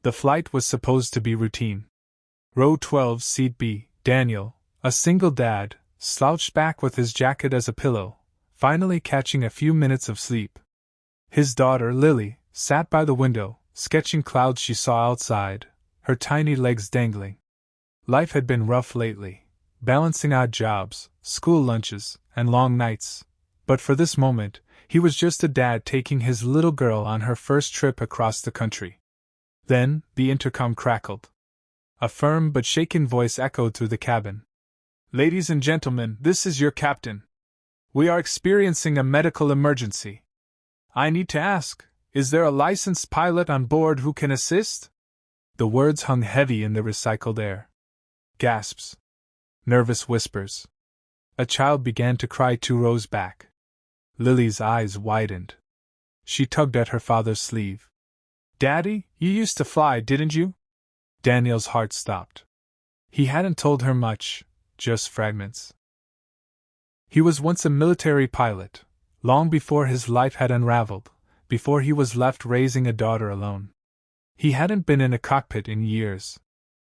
The flight was supposed to be routine. Row 12, Seat B, Daniel, a single dad, slouched back with his jacket as a pillow, finally catching a few minutes of sleep. His daughter, Lily, sat by the window, sketching clouds she saw outside, her tiny legs dangling. Life had been rough lately, balancing odd jobs, school lunches, and long nights, but for this moment, he was just a dad taking his little girl on her first trip across the country. Then, the intercom crackled. A firm but shaken voice echoed through the cabin. "Ladies and gentlemen, this is your captain. We are experiencing a medical emergency. I need to ask, is there a licensed pilot on board who can assist?" The words hung heavy in the recycled air. Gasps. Nervous whispers. A child began to cry 2 rows back. Lily's eyes widened. She tugged at her father's sleeve. "Daddy, you used to fly, didn't you?" Daniel's heart stopped. He hadn't told her much, just fragments. He was once a military pilot, long before his life had unraveled, before he was left raising a daughter alone. He hadn't been in a cockpit in years.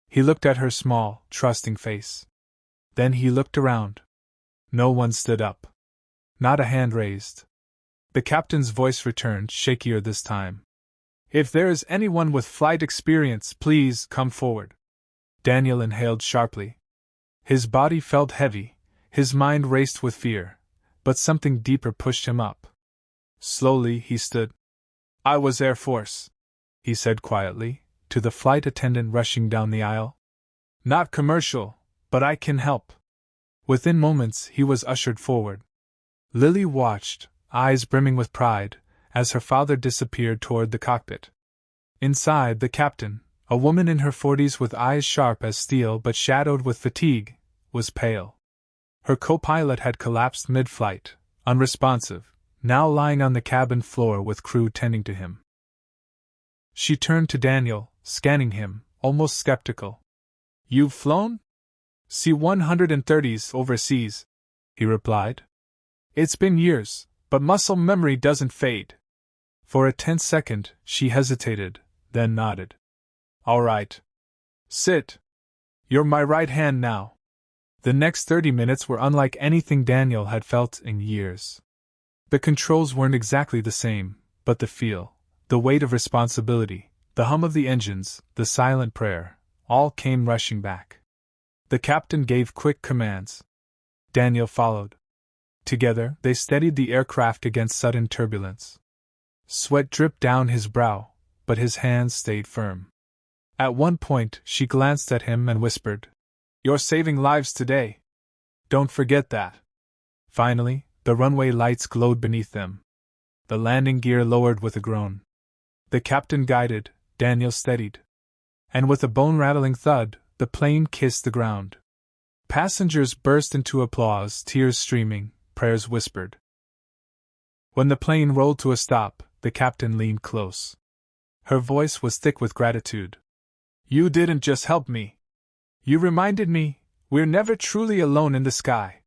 He looked at her small, trusting face. Then he looked around. No one stood up. Not a hand raised. The captain's voice returned, shakier this time. "If there is anyone with flight experience, please come forward." Daniel inhaled sharply. His body felt heavy, his mind raced with fear, but something deeper pushed him up. Slowly he stood. "I was Air Force," he said quietly, to the flight attendant rushing down the aisle. "Not commercial, but I can help." Within moments he was ushered forward. Lily watched, eyes brimming with pride, as her father disappeared toward the cockpit. Inside, the captain, a woman in her 40s with eyes sharp as steel but shadowed with fatigue, was pale. Her co-pilot had collapsed mid-flight, unresponsive, now lying on the cabin floor with crew tending to him. She turned to Daniel, scanning him, almost skeptical. "You've flown?" "C-130s overseas," he replied. "It's been years, but muscle memory doesn't fade." For a tense second, she hesitated, then nodded. "All right. Sit. You're my right hand now." The next 30 minutes were unlike anything Daniel had felt in years. The controls weren't exactly the same, but the feel, the weight of responsibility, the hum of the engines, the silent prayer, all came rushing back. The captain gave quick commands. Daniel followed. Together, they steadied the aircraft against sudden turbulence. Sweat dripped down his brow, but his hands stayed firm. At one point, she glanced at him and whispered, "You're saving lives today. Don't forget that." Finally, the runway lights glowed beneath them. The landing gear lowered with a groan. The captain guided, Daniel steadied. And with a bone-rattling thud, the plane kissed the ground. Passengers burst into applause, tears streaming, prayers whispered. When the plane rolled to a stop, the captain leaned close. Her voice was thick with gratitude. "You didn't just help me. You reminded me, we're never truly alone in the sky."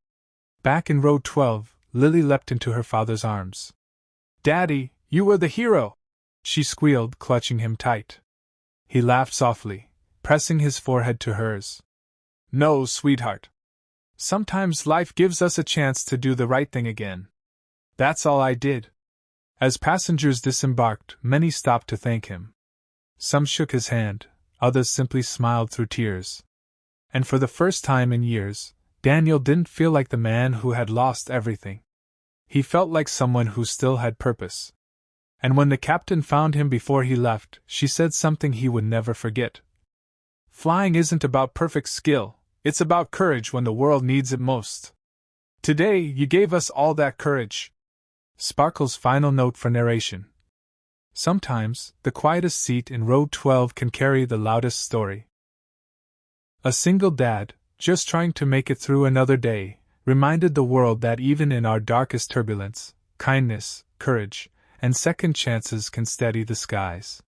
Back in row 12, Lily leapt into her father's arms. "Daddy, you were the hero!" she squealed, clutching him tight. He laughed softly, pressing his forehead to hers. "No, sweetheart. Sometimes life gives us a chance to do the right thing again. That's all I did." As passengers disembarked, many stopped to thank him. Some shook his hand, others simply smiled through tears. And for the first time in years, Daniel didn't feel like the man who had lost everything. He felt like someone who still had purpose. And when the captain found him before he left, she said something he would never forget. "Flying isn't about perfect skill, it's about courage when the world needs it most. Today, you gave us all that courage." Sparkle's final note for narration. Sometimes, the quietest seat in row 12 can carry the loudest story. A single dad, just trying to make it through another day, reminded the world that even in our darkest turbulence, kindness, courage, and second chances can steady the skies.